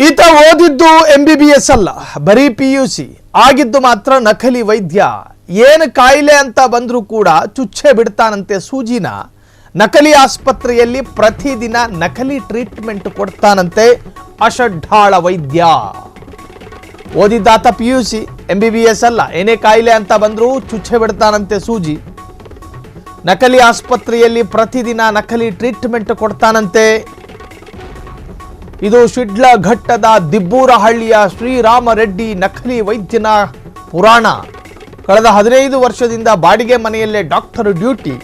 ಈತ ಓದಿದ್ದು MBBS ಅಲ್ಲ, ಬರೀ PUC ಆಗಿದ್ದು ಮಾತ್ರ ನಕಲಿ ವೈದ್ಯ. ಏನು ಕಾಯಿಲೆ ಅಂತ ಬಂದರೂ ಕೂಡ ಚುಚ್ಚೆ ಬಿಡ್ತಾನಂತೆ ಸೂಜಿನ. ನಕಲಿ ಆಸ್ಪತ್ರೆಯಲ್ಲಿ ಪ್ರತಿದಿನ ನಕಲಿ ಟ್ರೀಟ್ಮೆಂಟ್ ಕೊಡ್ತಾನಂತೆ ಅಷಡ್ಢಾಳ ವೈದ್ಯ. ಓದಿದ್ದಾತ PUC, MBBS ಅಲ್ಲ. ಏನೇ ಕಾಯಿಲೆ ಅಂತ ಬಂದರೂ ಚುಚ್ಚೆ ಬಿಡ್ತಾನಂತೆ ಸೂಜಿ. ನಕಲಿ ಆಸ್ಪತ್ರೆಯಲ್ಲಿ ಪ್ರತಿದಿನ ನಕಲಿ ಟ್ರೀಟ್ಮೆಂಟ್ ಕೊಡ್ತಾನಂತೆ. ಇದು ಶಿಡ್ಲಘಟ್ಟದ ದಿಬ್ಬೂರಹಳ್ಳಿಯ ಶ್ರೀರಾಮ ರೆಡ್ಡಿ ನಕಲಿ ವೈದ್ಯನ ಪುರಾಣ. ಕಳೆದ 15 ವರ್ಷದಿಂದ ಬಾಡಿಗೆ ಮನೆಯಲ್ಲೇ ಡಾಕ್ಟರ್ ಡ್ಯೂಟಿ.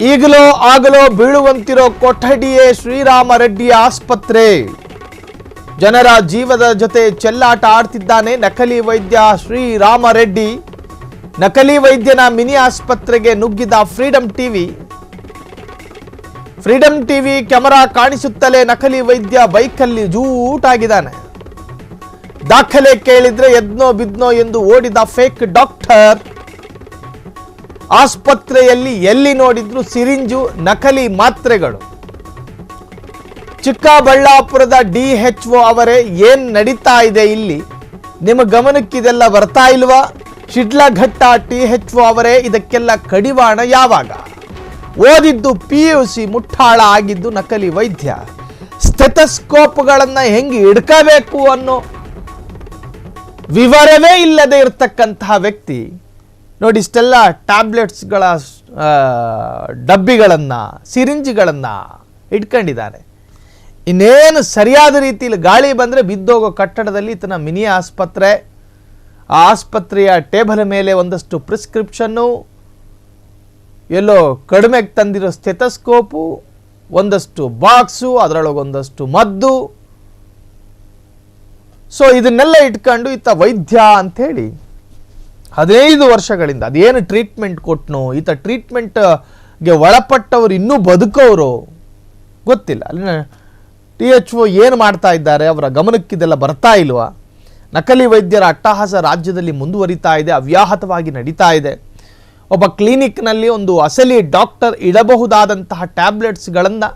ಈಗಲೋ ಆಗಲೋ ಬೀಳುವಂತಿರೋ ಕೊಠಡಿಯೇ ಶ್ರೀರಾಮ ರೆಡ್ಡಿಯ ಆಸ್ಪತ್ರೆ. ಜನರ ಜೀವದ ಜೊತೆ ಚೆಲ್ಲಾಟ ಆಡ್ತಿದ್ದಾನೆ ನಕಲಿ ವೈದ್ಯ ಶ್ರೀರಾಮ ರೆಡ್ಡಿ. ನಕಲಿ ವೈದ್ಯನ ಮಿನಿ ಆಸ್ಪತ್ರೆಗೆ ನುಗ್ಗಿದ ಫ್ರೀಡಂ ಟಿವಿ ಕ್ಯಾಮೆರಾ ಕಾಣಿಸುತ್ತಲೇ ನಕಲಿ ವೈದ್ಯ ಬೈಕಲ್ಲಿ ಜೂಟಾಗಿದ್ದಾನೆ. ದಾಖಲೆ ಕೇಳಿದ್ರೆ ಎದ್ನೋ ಬಿದ್ನೋ ಎಂದು ಓಡಿದ ಫೇಕ್ ಡಾಕ್ಟರ್. ಆಸ್ಪತ್ರೆಯಲ್ಲಿ ಎಲ್ಲಿ ನೋಡಿದ್ರು ಸಿರಿಂಜು, ನಕಲಿ ಮಾತ್ರೆಗಳು. ಚಿಕ್ಕಬಳ್ಳಾಪುರದ DHO ಅವರೇ, ಏನ್ ನಡೀತಾ ಇದೆ ಇಲ್ಲಿ? ನಿಮ್ಮ ಗಮನಕ್ಕಿದೆಲ್ಲ ಬರ್ತಾ ಇಲ್ವಾ? ಶಿಡ್ಲಘಟ್ಟ THO ಅವರೇ, ಇದಕ್ಕೆಲ್ಲ ಕಡಿವಾಣ ಯಾವಾಗ? ಓದಿದ್ದು PUC, ಮುಟ್ಟಾಳ ಆಗಿದ್ದು ನಕಲಿ ವೈದ್ಯ. ಸ್ಟೆಥೋಸ್ಕೋಪ್ಗಳನ್ನು ಹೆಂಗೆ ಹಿಡ್ಕಬೇಕು ಅನ್ನೋ ವಿವರವೇ ಇಲ್ಲದೆ ಇರತಕ್ಕಂತಹ ವ್ಯಕ್ತಿ ನೋಡಿ, ಇಷ್ಟೆಲ್ಲ ಟ್ಯಾಬ್ಲೆಟ್ಸ್ಗಳ ಡಬ್ಬಿಗಳನ್ನು, ಸಿರಿಂಜ್ಗಳನ್ನು ಇಟ್ಕೊಂಡಿದ್ದಾನೆ. ಇನ್ನೇನು ಸರಿಯಾದ ರೀತಿಯಲ್ಲಿ ಗಾಳಿ ಬಂದರೆ ಬಿದ್ದೋಗೋ ಕಟ್ಟಡದಲ್ಲಿ ಈತನ ಮಿನಿ ಆಸ್ಪತ್ರೆ. ಆ ಆಸ್ಪತ್ರೆಯ ಟೇಬಲ್ ಮೇಲೆ ಒಂದಷ್ಟು ಪ್ರಿಸ್ಕ್ರಿಪ್ಷನ್ನು, ಎಲ್ಲೋ ಕಡಿಮೆಗೆ ತಂದಿರೋ ಸ್ಟೆಥೋಸ್ಕೋಪು, ಒಂದಷ್ಟು ಬಾಕ್ಸು, ಅದರೊಳಗೊಂದಷ್ಟು ಮದ್ದು. ಸೊ ಇದನ್ನೆಲ್ಲ ಇಟ್ಕೊಂಡು ಈತ ವೈದ್ಯ ಅಂಥೇಳಿ 15 ವರ್ಷಗಳಿಂದ ಅದೇನು ಟ್ರೀಟ್ಮೆಂಟ್ ಕೊಟ್ಟನೋ, ಈತ ಟ್ರೀಟ್ಮೆಂಟ್ಗೆ ಒಳಪಟ್ಟವರು ಇನ್ನೂ ಬದುಕೋರು ಗೊತ್ತಿಲ್ಲ. ಅಲ್ಲಿನ THO ಏನು ಮಾಡ್ತಾ ಇದ್ದಾರೆ, ಅವರ ಗಮನಕ್ಕಿದೆಲ್ಲ ಬರ್ತಾ ಇಲ್ವಾ? ನಕಲಿ ವೈದ್ಯರ ಅಟ್ಟಹಾಸ ರಾಜ್ಯದಲ್ಲಿ ಮುಂದುವರಿತಾ ಇದೆ, ಅವ್ಯಾಹತವಾಗಿ ನಡೀತಾ ಇದೆ. ಒಬ್ಬ ಕ್ಲಿನಿಕ್ನಲ್ಲಿ ಒಂದು ಅಸಲಿ ಡಾಕ್ಟರ್ ಇಡಬಹುದಾದಂತಹ ಟ್ಯಾಬ್ಲೆಟ್ಸ್ಗಳನ್ನು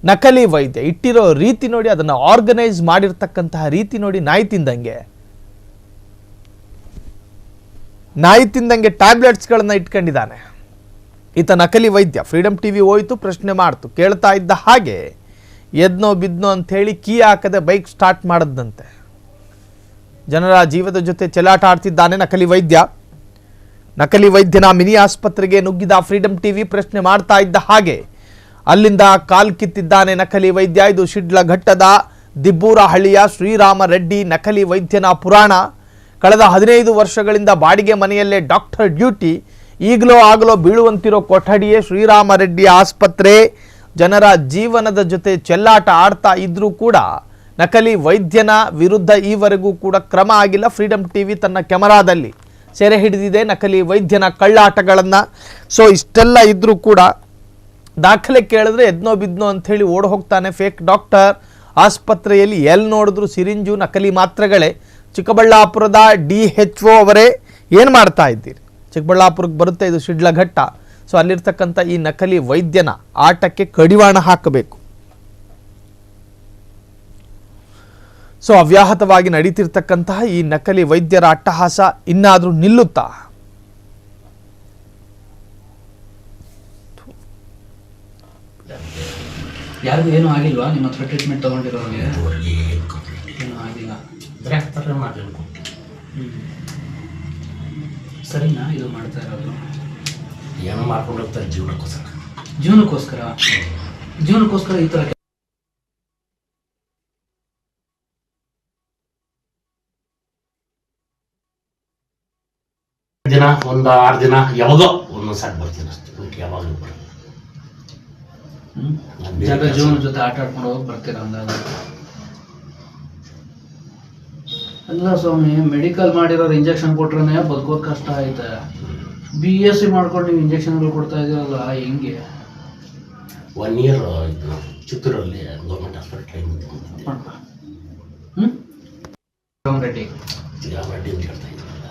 ನಕಲಿ ವೈದ್ಯ ಇಟ್ಟಿರೋ ರೀತಿ ನೋಡಿ, ಅದನ್ನು ಆರ್ಗನೈಸ್ ಮಾಡಿರ್ತಕ್ಕಂತಹ ರೀತಿ ನೋಡಿ, ನಾಯಿ ತಿಂದಂಗೆ ಟ್ಯಾಬ್ಲೆಟ್ಸ್ಗಳನ್ನು ಇಟ್ಕೊಂಡಿದ್ದಾನೆ ಈತ ನಕಲಿ ವೈದ್ಯ. ಫ್ರೀಡಂ ಟಿವಿ ಹೋಯಿತು, ಪ್ರಶ್ನೆ ಮಾಡ್ತು, ಕೇಳ್ತಾ ಇದ್ದ ಹಾಗೆ ಎದ್ನೋ ಬಿದ್ನೋ ಅಂಥೇಳಿ ಕೀ ಹಾಕದೆ ಬೈಕ್ ಸ್ಟಾರ್ಟ್ ಮಾಡದಂತೆ. ಜನರ ಜೀವದ ಜೊತೆ ಚೆಲ್ಲಾಟ ಆಡ್ತಿದ್ದಾನೆ ನಕಲಿ ವೈದ್ಯ. ನಕಲಿ ವೈದ್ಯನ ಮಿನಿ ಆಸ್ಪತ್ರೆಗೆ ನುಗ್ಗಿದ ಫ್ರೀಡಂ ಟಿವಿ ಪ್ರಶ್ನೆ ಮಾಡ್ತಾ ಇದ್ದ ಹಾಗೆ ಅಲ್ಲಿಂದ ಕಾಲ್ ಕಿತ್ತಿದ್ದಾನೆ ನಕಲಿ ವೈದ್ಯ. ಇದು ಶಿಡ್ಲಘಟ್ಟದ ದಿಬ್ಬೂರಹಳ್ಳಿಯ ಶ್ರೀರಾಮ ರೆಡ್ಡಿ ನಕಲಿ ವೈದ್ಯನ ಪುರಾಣ. ಕಳೆದ 15 ವರ್ಷಗಳಿಂದ ಬಾಡಿಗೆ ಮನೆಯಲ್ಲೇ ಡಾಕ್ಟರ್ ಡ್ಯೂಟಿ. ಈಗಲೋ ಆಗಲೋ ಬೀಳುವಂತಿರೋ ಕೊಠಡಿಯೇ ಶ್ರೀರಾಮ ರೆಡ್ಡಿ ಆಸ್ಪತ್ರೆ. ಜನರ ಜೀವನದ ಜೊತೆ ಚೆಲ್ಲಾಟ ಆಡ್ತಾ ಇದ್ರೂ ಕೂಡ ನಕಲಿ ವೈದ್ಯನ ವಿರುದ್ಧ ಈವರೆಗೂ ಕೂಡ ಕ್ರಮ ಆಗಿಲ್ಲ. ಫ್ರೀಡಂ ಟಿವಿ ತನ್ನ ಕ್ಯಾಮರಾದಲ್ಲಿ ಸೆರೆ ಹಿಡಿದಿದೆ ನಕಲಿ ವೈದ್ಯನ ಕಳ್ಳಾಟಗಳನ್ನು. ಸೊ ಇಷ್ಟೆಲ್ಲ ಇದ್ರೂ ಕೂಡ ದಾಖಲೆ ಕೇಳಿದ್ರೆ ಎದ್ನೋ ಬಿದ್ನೋ ಅಂಥೇಳಿ ಓಡ್ ಹೋಗ್ತಾನೆ ಫೇಕ್ ಡಾಕ್ಟರ್. ಆಸ್ಪತ್ರೆಯಲ್ಲಿ ಎಲ್ಲಿ ನೋಡಿದ್ರು ಸಿರಿಂಜು, ನಕಲಿ ಮಾತ್ರೆಗಳೇ. ಚಿಕ್ಕಬಳ್ಳಾಪುರದ DHO ಅವರೇ, ಏನು ಮಾಡ್ತಾ ಇದ್ದೀರಿ? ಚಿಕ್ಕಬಳ್ಳಾಪುರಕ್ಕೆ ಬರುತ್ತೆ, ಇದು ಶಿಡ್ಲಘಟ್ಟ. ಸೊ ಅಲ್ಲಿರ್ತಕ್ಕಂಥ ಈ ನಕಲಿ ವೈದ್ಯನ ಆಟಕ್ಕೆ ಕಡಿವಾಣ ಹಾಕಬೇಕು. ಸೊ ಅವ್ಯಾಹತವಾಗಿ ನಡೀತಿರ್ತಕ್ಕಂತಹ ಈ ನಕಲಿ ವೈದ್ಯರ ಅಟ್ಟಹಾಸ ಇನ್ನಾದರೂ ನಿಲ್ಲುತ್ತಾ? ಯಾರಿಗೂ ಏನು ಆಗಿಲ್ವಾ? ನಿಮ್ಮ ಹತ್ರ ಟ್ರೀಟ್ಮೆಂಟ್ ತಗೊಂಡಿರೋರಿಗೆ ಏನು ಆಗಿಲ್ಲ? ಸರಿನಾ ಇದು ಮಾಡ್ತಾ ಇರೋದು? ಏನೋ ಮಾಡ್ಕೊಂಡು ಹೋಗ್ತಾರೆ ಜೀವನಕ್ಕೋಸ್ಕರ ಈ ಥರ ದಿನ, ಒಂದು 6 ದಿನ ಯಾವಾಗೋ ಒಂದೊಂದು ಸಾಕು ಬರ್ತೀನಿ ಅಷ್ಟೇ, ಯಾವಾಗಲೂ ಬರೋದು. ಜೀವನ ಜೊತೆ ಆಟ ಆಡ್ಕೊಂಡು ಹೋಗಿ ಬರ್ತೀರ ಅಂದಾಗ? ಅಲ್ಲ ಸ್ವಾಮಿ, ಮೆಡಿಕಲ್ ಮಾಡಿರೋರು ಇಂಜೆಕ್ಷನ್ ಕೊಟ್ರೆ ಬದುಕೋದು ಕಷ್ಟ ಐತೆ. BSc ಮಾಡ್ಕೊಂಡು ನೀವು ಇಂಜೆಕ್ಷನ್ಗಳು ಕೊಡ್ತಾ ಇದ್ದೀರಲ್ಲ, ಹೆಂಗೆ? 1 year ಇದು ಚಿತ್ತೂರಲ್ಲಿ ಗೌರ್ಮೆಂಟ್ ಹಾಸ್ಪಿಟಲ್ ಟ್ರೈನಿಂಗ್ ರೆಡ್ಡಿ ಅಂತ ಹೇಳ್ತಾ ಇದ್ದೀರಲ್ಲ.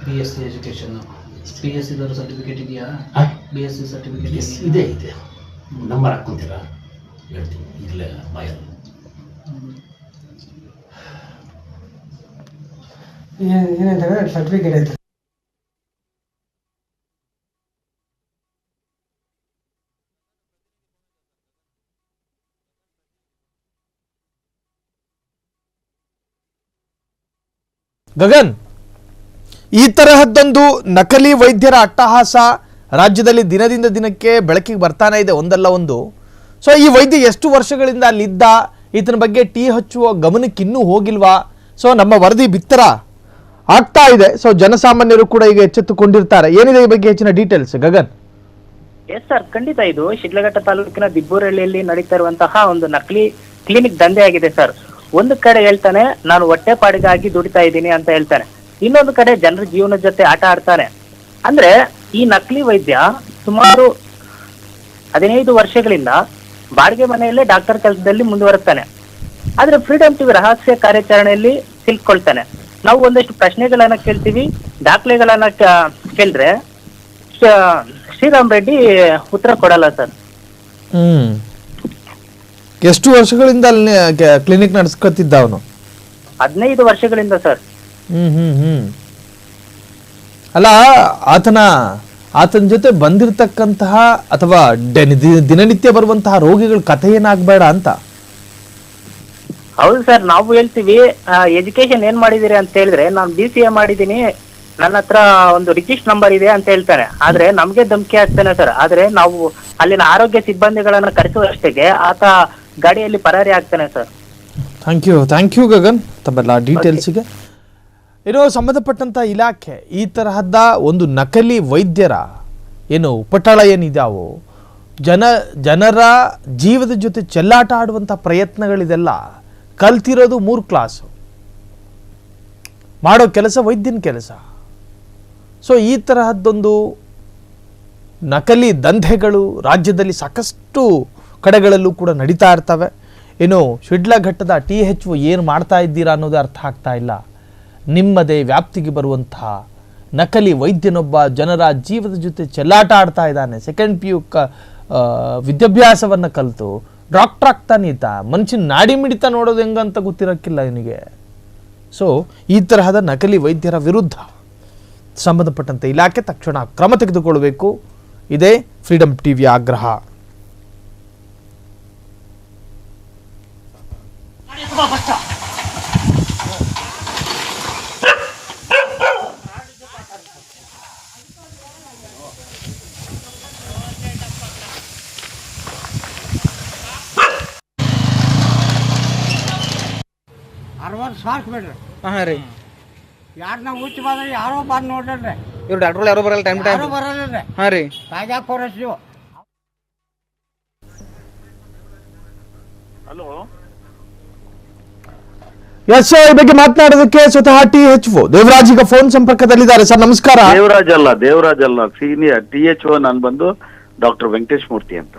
BSc ಎಜುಕೇಶನ್, BSc ಸರ್ಟಿಫಿಕೇಟ್ ಇದೆಯಾ? BSc ಸರ್ಟಿಫಿಕೇಟ್ ಇದೆ. ನಂಬರ್ ಹಾಕ್ಕೊಂತೀರಾ? ಹೇಳ್ತೀನಿ ಇಲ್ಲೇ ಬಾಯಲ್ಲಿ. ಏನಂತಾರೆ ಸರ್ಟಿಫಿಕೇಟ್ ಐತೆ. ಗಗನ್, ಈ ತರಹದ್ದೊಂದು ನಕಲಿ ವೈದ್ಯರ ಅಟ್ಟಹಾಸ ರಾಜ್ಯದಲ್ಲಿ ದಿನದಿಂದ ದಿನಕ್ಕೆ ಬೆಳಕಿಗೆ ಬರ್ತಾನೆ ಇದೆ, ಒಂದಲ್ಲ ಒಂದು. ಸೊ ಈ ವೈದ್ಯ ಎಷ್ಟು ವರ್ಷಗಳಿಂದ ಅಲ್ಲಿದ್ದ, ಈತನ ಬಗ್ಗೆ ಟೀ ಹಚ್ಚುವ ಗಮನಕ್ಕೆ ಇನ್ನೂ ಹೋಗಿಲ್ವಾ? ಸೊ ನಮ್ಮ ವರದಿ ಬಿತ್ತರ ಆಗ್ತಾ ಇದೆ. ಸೊ ಜನಸಾಮಾನ್ಯರು ಕೂಡ ಈಗ ಎಚ್ಚೆತ್ತುಕೊಂಡಿರ್ತಾರೆ. ಏನಿದೆ ಈ ಬಗ್ಗೆ ಹೆಚ್ಚಿನ ಡೀಟೇಲ್ಸ್ ಗಗನ್? ಎಸ್ ಸರ್, ಖಂಡಿತ. ಇದು ಶಿಡ್ಲಘಟ್ಟ ತಾಲೂಕಿನ ದಿಬ್ಬೂರಹಳ್ಳಿಯಲ್ಲಿ ನಡೀತಾ ಇರುವಂತಹ ಒಂದು ನಕಲಿ ಕ್ಲಿನಿಕ್ ದಂಧೆ ಆಗಿದೆ ಸರ್. ಒಂದು ಕಡೆ ಹೇಳ್ತಾನೆ ನಾನು ಹೊಟ್ಟೆಪಾಡಿಗಾಗಿ ದುಡಿತಾ ಇದ್ದೀನಿ ಅಂತ ಹೇಳ್ತಾನೆ, ಇನ್ನೊಂದು ಕಡೆ ಜನರ ಜೀವನದ ಜೊತೆ ಆಟ ಆಡ್ತಾನೆ. ಅಂದ್ರೆ ಈ ನಕಲಿ ವೈದ್ಯ ಸುಮಾರು 15 ವರ್ಷಗಳಿಂದ ಬಾಡಿಗೆ ಮನೆಯಲ್ಲೇ ಡಾಕ್ಟರ್ ಕೆಲಸದಲ್ಲಿ ಮುಂದುವರುತ್ತಾನೆ. ಆದ್ರೆ ಫ್ರೀಡಮ್ ಟಿವಿ ರಹಸ್ಯ ಕಾರ್ಯಾಚರಣೆಯಲ್ಲಿ ಸಿಲ್ಕೊಳ್ತಾನೆ. ನಾವು ಒಂದಷ್ಟು ಪ್ರಶ್ನೆಗಳನ್ನ ಕೇಳ್ತೀವಿ, ದಾಖಲೆಗಳನ್ನ ಕೇಳಿದ್ರೆ ಶ್ರೀರಾಮ್ ರೆಡ್ಡಿ ಉತ್ತರ ಕೊಡಲ್ಲ ಸರ್. ಎಷ್ಟು ವರ್ಷಗಳಿಂದ ಅಲ್ಲಿ ಕ್ಲಿನಿಕ್ ನಡೆಸ್ಕೊತಿದ್ದ ಅವನು? 15 ವರ್ಷಗಳಿಂದ ಸರ್. ಅಲ್ಲ, ಆತನ ಜೊತೆ ಬಂದಿರತಕ್ಕಂತಹ ಅಥವಾ ದಿನನಿತ್ಯ ಬರುವಂತಹ ರೋಗಿಗಳ ಕಥೆ ಏನಾಗಬೇಡ ಅಂತ. ಹೌದು ಸರ್, ನಾವು ಹೇಳ್ತೀವಿ ಎಜುಕೇಶನ್ ಏನ್ ಮಾಡಿದಿರಿ ಅಂತ ಹೇಳಿದ್ರೆ ನಾನು BCA ಮಾಡಿದೀನಿ, ನನ್ನ ಹತ್ರ ಒಂದು ರಿಜಿಸ್ಟರ್ ನಂಬರ್ ಇದೆ ಅಂತ ಹೇಳ್ತಾನೆ. ಆದ್ರೆ ನಮ್ಗೆ ಧಮಕಿ ಆಗ್ತಾನೆ ಸರ್. ಆದ್ರೆ ನಾವು ಅಲ್ಲಿನ ಆರೋಗ್ಯ ಸಿಬ್ಬಂದಿಗಳನ್ನ ಕರೆಸುವಷ್ಟಕ್ಕೆ ಆತ ಗಾಡಿಯಲ್ಲಿ ಪರಾರಿ ಆಗ್ತಾನೆ ಸರ್. ಥ್ಯಾಂಕ್ ಯು ಗಗನ್ ತಮ್ಮೆಲ್ಲ ಡೀಟೇಲ್ಸ್ಗೆ. ಇರೋ ಸಂಬಂಧಪಟ್ಟಂತ ಇಲಾಖೆ ಈ ತರಹದ ಒಂದು ನಕಲಿ ವೈದ್ಯರ ಏನು ಉಪಟಳ ಏನಿದಾವೋ, ಜನರ ಜೀವದ ಜೊತೆ ಚೆಲ್ಲಾಟ ಆಡುವಂಥ ಪ್ರಯತ್ನಗಳಿದೆಲ್ಲ ಕಲ್ತಿರೋದು 3 ಕ್ಲಾಸು, ಮಾಡೋ ಕೆಲಸ ವೈದ್ಯನ ಕೆಲಸ. ಸೊ ಈ ತರಹದ್ದೊಂದು ನಕಲಿ ದಂಧೆಗಳು ರಾಜ್ಯದಲ್ಲಿ ಸಾಕಷ್ಟು ಕಡೆಗಳಲ್ಲೂ ಕೂಡ ನಡೀತಾ ಇರ್ತವೆ. ಏನು ಶಿಡ್ಲಘಟ್ಟದ THO ಏನು ಮಾಡ್ತಾ ಇದ್ದೀರಾ ಅನ್ನೋದು ಅರ್ಥ ಆಗ್ತಾ ಇಲ್ಲ. ನಿಮ್ಮದೇ ವ್ಯಾಪ್ತಿಗೆ ಬರುವಂತಹ ನಕಲಿ ವೈದ್ಯನೊಬ್ಬ ಜನರ ಜೀವದ ಜೊತೆ ಚೆಲ್ಲಾಟ ಆಡ್ತಾ ಇದ್ದಾನೆ. ಸೆಕೆಂಡ್ PU ವಿದ್ಯಾಭ್ಯಾಸವನ್ನು ಕಲಿತು ಡಾಕ್ಟರ್ ಆಗ್ತಾನೆ ಈತ. ಮನುಷ್ಯನ ನಾಡಿ ಮಿಡಿತ ನೋಡೋದು ಹೆಂಗಂತ ಗೊತ್ತಿರೋಕ್ಕಿಲ್ಲ ಇವನಿಗೆ. ಸೊ ಈ ತರಹದ ನಕಲಿ ವೈದ್ಯರ ವಿರುದ್ಧ ಸಂಬಂಧಪಟ್ಟಂತೆ ಇಲಾಖೆ ತಕ್ಷಣ ಕ್ರಮ ತೆಗೆದುಕೊಳ್ಳಬೇಕು. ಇದೇ ಫ್ರೀಡಮ್ ಟಿವಿಯ ಆಗ್ರಹ. ಸಾಕ್ಬಿಡ್ರಿ. ಹಾಂ ರೀ, ಯಾರನ್ನ ಹುಚ್ಚಿ ಬಂದ್ರೆ ಯಾರೋ ಬಂದು ನೋಡ್ರಿ. ಇವ್ರು ಡಾಕ್ಟ್ರು ಯಾರೋ ಬರಲ್ಲ, ಟೈಮ್ ಯಾರೋ ಬರಲ್ರಿ. ಹಾಂ ರೀ. ತಾಜಾ ಕೋರಸ್ತೀವಿ. ಎಸ್, ಈ ಬಗ್ಗೆ ಮಾತನಾಡೋದಕ್ಕೆ ಸ್ವತಃ THO ದೇವರಾಜ್ ಈಗ ಫೋನ್ ಸಂಪರ್ಕದಲ್ಲಿದ್ದಾರೆ. ಸರ್ ನಮಸ್ಕಾರ. ದೇವರಾಜ್ ಅಲ್ಲ ಸೀನಿಯರ್ THO. ನಾನು ಬಂದು ಡಾಕ್ಟರ್ ವೆಂಕಟೇಶ್ ಮೂರ್ತಿ ಅಂತ.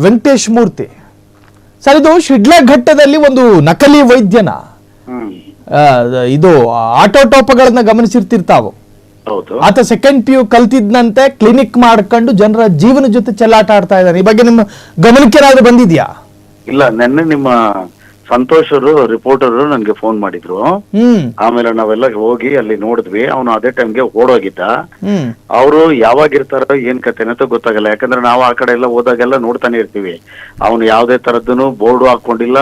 ವೆಂಕಟೇಶ್ ಮೂರ್ತಿ ಸರ್, ಇದು ಶಿಡ್ಲಘಟ್ಟದಲ್ಲಿ ಒಂದು ನಕಲಿ ವೈದ್ಯನ ಇದು ಆಟೋಟೋಪಗಳನ್ನ ಗಮನಿಸಿರ್ತಿರ್ತಾವು. ಆತ ಸೆಕೆಂಡ್ PU ಕಲ್ತಿದ್ನಂತೆ, ಕ್ಲಿನಿಕ್ ಮಾಡ್ಕೊಂಡು ಜನರ ಜೀವನ ಜೊತೆ ಚೆಲ್ಲಾಟ ಆಡ್ತಾ ಇದ್ದಾನೆ. ಈ ಬಗ್ಗೆ ನಿಮ್ಮ ಗಮನಕ್ಕೆ ಏನಾದ್ರು ಬಂದಿದ್ಯಾ? ಇಲ್ಲ, ನೆನ್ನೆ ನಿಮ್ಮ ಸಂತೋಷ್ ಅವರು ರಿಪೋರ್ಟರ್ ನನ್ಗೆ ಫೋನ್ ಮಾಡಿದ್ರು. ಆಮೇಲೆ ನಾವೆಲ್ಲ ಹೋಗಿ ಅಲ್ಲಿ ನೋಡಿದ್ವಿ. ಅವನು ಅದೇ ಟೈಮ್ಗೆ ಓಡೋಗಿದ್ದ. ಅವರು ಯಾವಾಗ ಇರ್ತಾರೋ ಏನ್ ಕತೆ ಅಂತ ಗೊತ್ತಾಗಲ್ಲ. ಯಾಕಂದ್ರೆ ನಾವು ಆ ಕಡೆ ಎಲ್ಲ ಹೋದಾಗೆಲ್ಲ ನೋಡ್ತಾನೆ ಇರ್ತೀವಿ. ಅವನು ಯಾವ್ದೇ ತರದ್ದು ಬೋರ್ಡು ಹಾಕೊಂಡಿಲ್ಲ,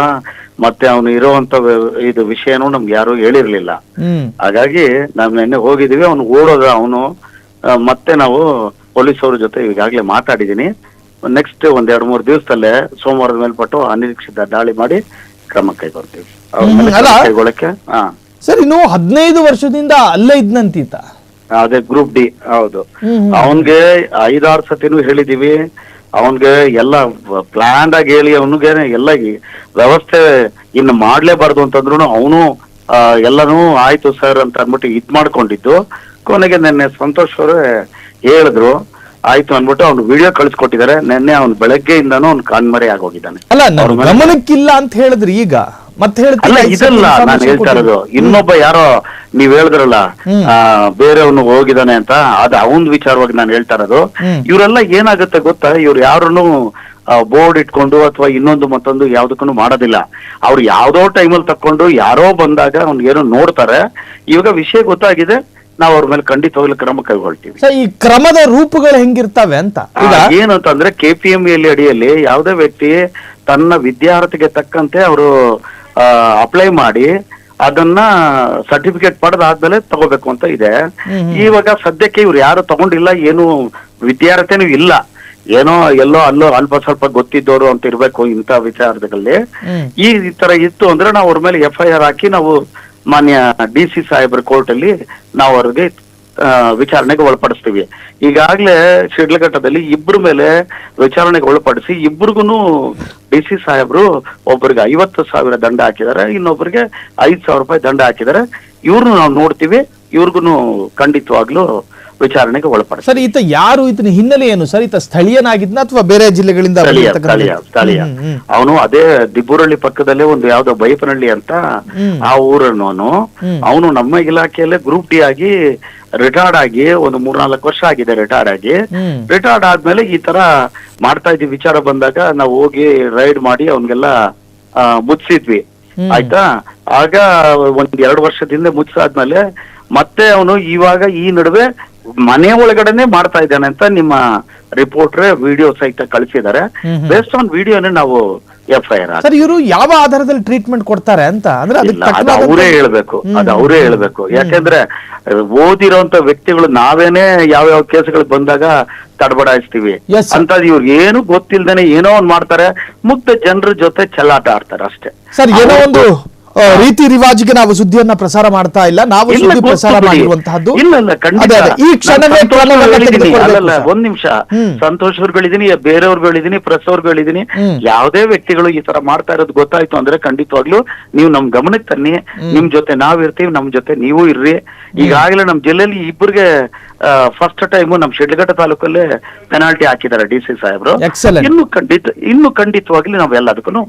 ಮತ್ತೆ ಅವನು ಇರೋವಂತ ಇದು ವಿಷಯನೂ ನಮ್ಗೆ ಯಾರು ಹೇಳಿರ್ಲಿಲ್ಲ. ಹಾಗಾಗಿ ನಾವ್ ನಿನ್ನೆ ಹೋಗಿದೀವಿ. ಅವನು ಓಡೋದ. ಅವನು ಮತ್ತೆ ನಾವು ಪೊಲೀಸ್ ಅವ್ರ ಜೊತೆ ಈಗಾಗ್ಲೇ ಮಾತಾಡಿದೀನಿ. ನೆಕ್ಸ್ಟ್ 1-2-3 ದಿವಸದಲ್ಲೇ ಸೋಮವಾರದ ಮೇಲ್ಪಟ್ಟು ಅನಿರೀಕ್ಷಿತ ದಾಳಿ ಮಾಡಿ ಕ್ರಮ ಕೈಗೊಳ್ತೀವಿ. ಕೈಗೊಳ್ಳಕ್ಕೆ ಸರ್, ಇನ್ನು 15 ವರ್ಷದಿಂದ ಅಲ್ಲೇ ಇದ್ನಂತೀತ. ಅದೇ ಗ್ರೂಪ್ D. ಹೌದು, ಅವನ್ಗೆ 5-6 ಸತಿನೂ ಹೇಳಿದೀವಿ. ಅವನ್ಗೆ ಎಲ್ಲ ಪ್ಲಾನ್ ಆಗಿ ಹೇಳಿ ಅವನಿಗೆ ಎಲ್ಲ ವ್ಯವಸ್ಥೆ ಇನ್ನು ಮಾಡ್ಲೇಬಾರ್ದು ಅಂತಂದ್ರು ಅವನು ಎಲ್ಲಾನು ಆಯ್ತು ಸರ್ ಅಂತ ಅಂದ್ಬಿಟ್ಟು ಇದ್ ಮಾಡ್ಕೊಂಡಿದ್ದು. ಕೊನೆಗೆ ನಿನ್ನೆ ಸಂತೋಷ್ ಅವರೇ ಹೇಳಿದ್ರು ಆಯ್ತು ಅನ್ಬಿಟ್ಟು ಅವ್ನು ವಿಡಿಯೋ ಕಳಿಸ್ಕೊಟ್ಟಿದ್ದಾರೆ. ನಿನ್ನೆ ಅವ್ನು ಬೆಳಗ್ಗೆಯಿಂದಾನು ಅವ್ನು ಕಾನ್ಮರೆ ಆಗೋಗಿದ್ದಾನೆ. ಅಲ್ಲ, ಗಮನಕ್ಕಿಲ್ಲ ಅಂತ ಹೇಳಿದ್ರಿ. ಈಗ ಮತ್ತೆ ಅಲ್ಲ, ಇದಲ್ಲ ನಾನು ಹೇಳ್ತಾ ಇರೋದು. ಇನ್ನೊಬ್ಬ ಯಾರೋ ನೀವ್ ಹೇಳಿದ್ರಲ್ಲ ಬೇರೆಯವನು ಹೋಗಿದ್ದಾನೆ ಅಂತ, ಅದು ಅವನ್ ವಿಚಾರವಾಗಿ ನಾನು ಹೇಳ್ತಾ ಇರೋದು. ಇವರೆಲ್ಲ ಏನಾಗುತ್ತೆ ಗೊತ್ತಾ, ಇವ್ರು ಯಾರನ್ನು ಬೋರ್ಡ್ ಇಟ್ಕೊಂಡು ಅಥವಾ ಇನ್ನೊಂದು ಮತ್ತೊಂದು ಯಾವ್ದಕ್ಕೂ ಮಾಡೋದಿಲ್ಲ. ಅವ್ರು ಯಾವ್ದೋ ಟೈಮಲ್ಲಿ ತಕೊಂಡು ಯಾರೋ ಬಂದಾಗ ಅವ್ನಿಗೇನೋ ನೋಡ್ತಾರೆ. ಇವಾಗ ವಿಷಯ ಗೊತ್ತಾಗಿದೆ, ನಾವು ಅವ್ರ ಮೇಲೆ ಖಂಡಿತವಾಗ್ಲೂ ಕ್ರಮ ಕೈಗೊಳ್ತೀವಿ. ಈ ಕ್ರಮದ ರೂಪಗಳು ಹೆಂಗಿರ್ತವೆ ಅಂತ ಏನು ಅಂತಂದ್ರೆ KPME ಅಡಿಯಲ್ಲಿ ಯಾವುದೇ ವ್ಯಕ್ತಿ ತನ್ನ ವಿದ್ಯಾರ್ಥಿಗೆ ತಕ್ಕಂತೆ ಅವರು ಅಪ್ಲೈ ಮಾಡಿ ಅದನ್ನ ಸರ್ಟಿಫಿಕೇಟ್ ಪಡೆದಾದ್ಮೇಲೆ ತಗೋಬೇಕು ಅಂತ ಇದೆ. ಇವಾಗ ಸದ್ಯಕ್ಕೆ ಇವ್ರು ಯಾರು ತಗೊಂಡಿಲ್ಲ, ಏನು ವಿದ್ಯಾರ್ಥಿನೂ ಇಲ್ಲ, ಏನೋ ಎಲ್ಲೋ ಅಲ್ಲೋ ಅಲ್ಪ ಸ್ವಲ್ಪ ಗೊತ್ತಿದ್ದವರು ಅಂತ ಇರ್ಬೇಕು ಇಂಥ ವಿಚಾರದಲ್ಲಿ. ಈ ತರ ಇತ್ತು ಅಂದ್ರೆ ನಾವು ಅವ್ರ ಮೇಲೆ FIR ಹಾಕಿ ನಾವು ಮಾನ್ಯ DC ಸಾಹೇಬ್ರ ಕೋರ್ಟ್ ಅಲ್ಲಿ ನಾವು ಅವ್ರಿಗೆ ವಿಚಾರಣೆಗೆ ಒಳಪಡಿಸ್ತೀವಿ. ಈಗಾಗ್ಲೇ ಶಿಡ್ಲಘಟ್ಟದಲ್ಲಿ ಇಬ್ರ ಮೇಲೆ ವಿಚಾರಣೆಗೆ ಒಳಪಡಿಸಿ ಇಬ್ರಿಗೂ DC ಸಾಹೇಬ್ರು ಒಬ್ಬರಿಗೆ 50,000 ದಂಡ ಹಾಕಿದ್ದಾರೆ, ಇನ್ನೊಬ್ಬರಿಗೆ 5,000 ರೂಪಾಯಿ ದಂಡ ಹಾಕಿದ್ದಾರೆ. ಇವ್ರನ್ನು ನಾವು ನೋಡ್ತೀವಿ, ಇವ್ರಿಗೂ ಖಂಡಿತವಾಗ್ಲೂ ವಿಚಾರಣೆಗೆ ಒಳಪಡಿಸ್ತೀವಿ. ಸರ್, ಈತ ಯಾರು, ಈತನ ಹಿನ್ನೆಲೆ ಏನು ಸರ್? ಈತ ಸ್ಥಳೀಯನಾಗಿದ್ನ ಅಥವಾ ಬೇರೆ ಜಿಲ್ಲೆಗಳಿಂದ? ಸ್ಥಳೀಯ. ಅವನು ಅದೇ ದಿಬ್ಬೂರಳ್ಳಿ ಪಕ್ಕದಲ್ಲೇ ಒಂದು ಯಾವ್ದೋ ಬೈಪನಹಳ್ಳಿ ಅಂತ ಆ ಊರನ್ನು ಅವನು ನಮ್ಮ ಇಲಾಖೆಯಲ್ಲೇ ಗ್ರೂಪ್ ಡಿ ಆಗಿ ರಿಟೈರ್ಡ್ ಆಗಿ ಒಂದು 3-4 ವರ್ಷ ಆಗಿದೆ ರಿಟೈರ್ಡ್ ಆದ್ಮೇಲೆ ಈ ತರ ಮಾಡ್ತಾ ಇದ್ವಿ. ವಿಚಾರ ಬಂದಾಗ ನಾವು ಹೋಗಿ ರೈಡ್ ಮಾಡಿ ಅವನ್ಗೆಲ್ಲ ಮುಚ್ಚಿದ್ವಿ, ಆಯ್ತಾ. ಆಗ 1-2 ವರ್ಷದಿಂದ ಮುಚ್ಚಾದ್ಮೇಲೆ ಮತ್ತೆ ಅವನು ಇವಾಗ ಈ ನಡುವೆ ಮನೆ ಒಳಗಡೆನೆ ಮಾಡ್ತಾ ಇದ್ದಾನೆ ಅಂತ ನಿಮ್ಮ ರಿಪೋರ್ಟರ್ ವಿಡಿಯೋ ಸಹಿತ ಕಳಿಸಿದ್ದಾರೆ. ಬೇಸ್ಡ್ ಆನ್ ವಿಡಿಯೋನೇ ನಾವು FIR. ಸರ್, ಇವರು ಯಾವ ಆಧಾರದಲ್ಲಿ ಟ್ರೀಟ್ಮೆಂಟ್ ಕೊಡ್ತಾರೆ ಅಂತ ಅಂದ್ರೆ ಅದು ಅವರೇ ಹೇಳ್ಬೇಕು. ಯಾಕೆಂದ್ರೆ ಓದಿರೋಂತ ವ್ಯಕ್ತಿಗಳು ನಾವೇನೆ ಯಾವ ಕೇಸ್ಗಳು ಬಂದಾಗ ತಡಬಡಾಯಿಸ್ತೀವಿ ಅಂತ, ಇವ್ರಿಗೆ ಏನು ಗೊತ್ತಿಲ್ದೇನೆ ಏನೋ ಒಂದ್ ಮಾಡ್ತಾರೆ, ಮುಗ್ಧ ಜನರ ಜೊತೆ ಚೆಲ್ಲಾಟ ಆಡ್ತಾರೆ ಅಷ್ಟೇ. ಸರ್, ಏನೋ ಒಂದು ರೀತಿ ರಿವಾಜಿಗೆ ನಾವು ಸುದ್ದಿಯನ್ನ ಪ್ರಸಾರ ಮಾಡ್ತಾ ಇಲ್ಲ, ನಾವು ಸುದ್ದಿ ಪ್ರಸಾರ ಮಾಡಿರುವಂತಹದ್ದು. ಈ ಕ್ಷಣವೇ ಒಂದ್ ನಿಮಿಷ, ಸಂತೋಷ್ ಅವ್ರುಗಳಿದೀನಿ, ಬೇರೆಯವ್ರುಗಳಿದೀನಿ, ಪ್ರೆಸ್ ಅವ್ರುಗಳಿದೀನಿ, ಯಾವುದೇ ವ್ಯಕ್ತಿಗಳು ಈ ತರ ಮಾಡ್ತಾ ಇರೋದು ಗೊತ್ತಾಯ್ತು ಅಂದ್ರೆ ಖಂಡಿತವಾಗ್ಲೂ ನೀವು ನಮ್ ಗಮನಕ್ಕೆ ತನ್ನಿ. ನಿಮ್ ಜೊತೆ ನಾವ್ ಇರ್ತೀವಿ, ನಮ್ ಜೊತೆ ನೀವು ಇರ್ರಿ. ಈಗಾಗಲೇ ನಮ್ ಜಿಲ್ಲೆಯಲ್ಲಿ ಇಬ್ಬರಿಗೆ ಫಸ್ಟ್ ಟೈಮ್ ನಮ್ ಶಿಡ್ಲಘಟ್ಟ ತಾಲೂಕಲ್ಲೇ ಪೆನಾಲ್ಟಿ ಹಾಕಿದ್ದಾರೆ DC ಸಾಹೇಬ್ರು. ಇನ್ನು ಖಂಡಿತವಾಗ್ಲಿ ನಾವೆಲ್ಲದಕ್ಕೂ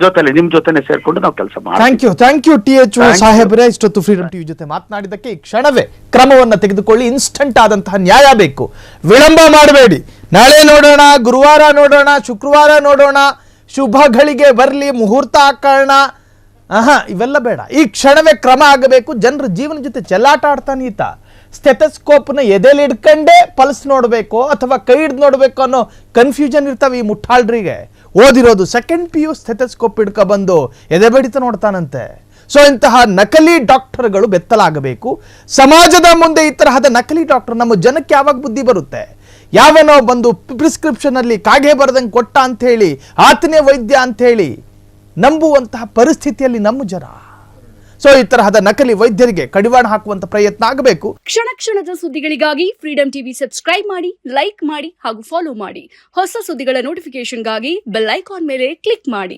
ಜೊತೆಲಿ ನಿಮ್ ಜೊತೆನೆ ಸೇರ್ಕೊಂಡು ನಾವು ಕೆಲಸ ಮಾಡ್ತೀವಿ. ಥ್ಯಾಂಕ್ ಯು THO ಸಾಹೇಬ್ರೆ, ಇಷ್ಟೊತ್ತು ಫ್ರೀಡಮ್ ಟಿವಿ ಜೊತೆ ಮಾತನಾಡಿದ್ದಕ್ಕೆ. ಈ ಕ್ಷಣವೇ ಕ್ರಮವನ್ನ ತೆಗೆದುಕೊಳ್ಳಿ, ಇನ್ಸ್ಟಂಟ್ ಆದಂತಹ ನ್ಯಾಯ ಬೇಕು, ವಿಳಂಬ ಮಾಡಬೇಡಿ. ನಾಳೆ ನೋಡೋಣ, ಗುರುವಾರ ನೋಡೋಣ, ಶುಕ್ರವಾರ ನೋಡೋಣ, ಶುಭ ಘಳಿಗೆ ಬರ್ಲಿ, ಮುಹೂರ್ತ ಹಾಕೋಣ, ಇವೆಲ್ಲ ಬೇಡ. ಈ ಕ್ಷಣವೇ ಕ್ರಮ ಆಗಬೇಕು. ಜನರ ಜೀವನ ಜೊತೆ ಚೆಲ್ಲಾಟ ಆಡ್ತಾನೆ ಈತ. ಸ್ಟೆಥೋಸ್ಕೋಪ್ನ ಎದೆಲಿ ಹಿಡ್ಕೊಂಡೇ ಪಲ್ಸ್ ನೋಡ್ಬೇಕು ಅಥವಾ ಕೈ ಹಿಡ್ದು ನೋಡ್ಬೇಕು ಅನ್ನೋ ಕನ್ಫ್ಯೂಷನ್ ಇರ್ತಾವೆ ಈ ಮುಟ್ಟಾಳ್ರಿಗೆ. ಓದಿರೋದು ಸೆಕೆಂಡ್ PU ಸ್ಟೆಥೋಸ್ಕೋಪ್ ಹಿಡ್ಕ ಬಂದು ಎದೆ ಬಡಿತ ನೋಡ್ತಾನಂತೆ. ಸೊ ಇಂತಹ ನಕಲಿ ಡಾಕ್ಟರ್ಗಳು ಬೆತ್ತಲಾಗಬೇಕು. ಸಮಾಜದ ಮುಂದೆ ಈ ತರಹದ ನಕಲಿ ಡಾಕ್ಟರ್ ನಮ್ಮ ಜನಕ್ಕೆ ಯಾವಾಗ ಬುದ್ಧಿ ಬರುತ್ತೆ? ಯಾವನೋ ಬಂದು ಪ್ರಿಸ್ಕ್ರಿಪ್ಷನ್ ಅಲ್ಲಿ ಕಾಗೆ ಬರದಂಗೆ ಕೊಟ್ಟ ಅಂತ ಹೇಳಿ ಆತನೇ ವೈದ್ಯ ಅಂತ ಹೇಳಿ ನಂಬುವಂತಹ ಪರಿಸ್ಥಿತಿಯಲ್ಲಿ ನಮ್ಮ ಜನ. ಸೊ ಈ ತರಹದ ನಕಲಿ ವೈದ್ಯರಿಗೆ ಕಡಿವಾಣ ಹಾಕುವಂತ ಪ್ರಯತ್ನ ಆಗಬೇಕು. ಕ್ಷಣದ ಸುದ್ದಿಗಳಿಗಾಗಿ ಫ್ರೀಡಮ್ ಟಿವಿ ಸಬ್ಸ್ಕ್ರೈಬ್ ಮಾಡಿ, ಲೈಕ್ ಮಾಡಿ ಹಾಗೂ ಫಾಲೋ ಮಾಡಿ. ಹೊಸ ಸುದ್ದಿಗಳ ನೋಟಿಫಿಕೇಶನ್ಗಾಗಿ ಬೆಲ್ ಐಕಾನ್ ಮೇಲೆ ಕ್ಲಿಕ್ ಮಾಡಿ.